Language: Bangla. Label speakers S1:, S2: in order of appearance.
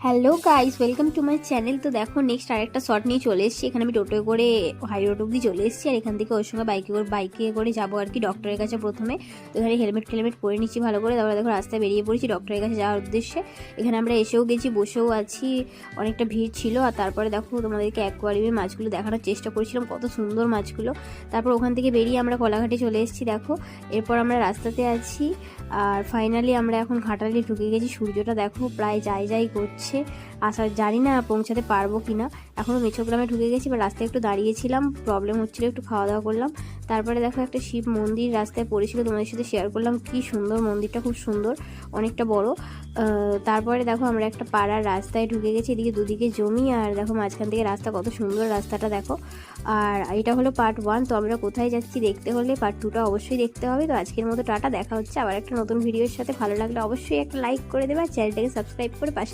S1: Hello guys, welcome to my channel. তো দেখো নেক্সট আরেকটা শর্ট নিয়ে চলে এসেছি। এখানে আমি টোটোয় করে হাই রোড অব্দি চলে এসেছি, আর এখান থেকে ওর সঙ্গে বাইকে করে যাবো আর কি ডক্টরের কাছে। প্রথমে এখানে হেলমেট পরে নিচ্ছি ভালো করে, তারপরে দেখো রাস্তায় বেরিয়ে পড়েছি ডক্টরের কাছে যাওয়ার উদ্দেশ্যে। এখানে আমরা এসেও গেছি, বসেও আছি, অনেকটা ভিড় ছিল। আর তারপরে দেখো তোমাদেরকে অ্যাকোয়ারিয়ামের মাছগুলো দেখানোর চেষ্টা করেছিলাম, কত সুন্দর মাছগুলো। তারপর ওখান থেকে বেরিয়ে আমরা কলাঘাটে চলে এসেছি দেখো। এরপর আমরা রাস্তাতে আছি, আর ফাইনালি আমরা এখন ঘাটালে ঢুকে গেছি। সূর্যটা দেখো প্রায় যাই করছে, জানি না পৌঁছাতে পারবো কিনা। এখনও মেছোগ্রামে ঢুকে গেছি, বা রাস্তায় একটু দাঁড়িয়েছিলাম, প্রবলেম হচ্ছিলো, একটু খাওয়া দাওয়া করলাম। তারপরে দেখো একটা শিব মন্দির রাস্তায় পড়েছিল, তোমাদের সাথে শেয়ার করলাম। কি সুন্দর মন্দিরটা, খুব সুন্দর, অনেকটা বড়। তারপরে দেখো আমরা একটা পাড়ার রাস্তায় ঢুকে গেছি, এদিকে দুদিকে জমি, আর দেখো মাঝখান থেকে রাস্তা, কত সুন্দর রাস্তাটা দেখো। আর এটা হলো পার্ট 1। তো আমরা কোথায় যাচ্ছি দেখতে হলে পার্ট 2টা অবশ্যই দেখতে হবে। তো আজকের মতো টাটা, দেখা হচ্ছে আবার একটা নতুন ভিডিওর সাথে। ভালো লাগলে অবশ্যই একটা লাইক করে দেবে, আর চ্যানেলটাকে সাবস্ক্রাইব করে পাশে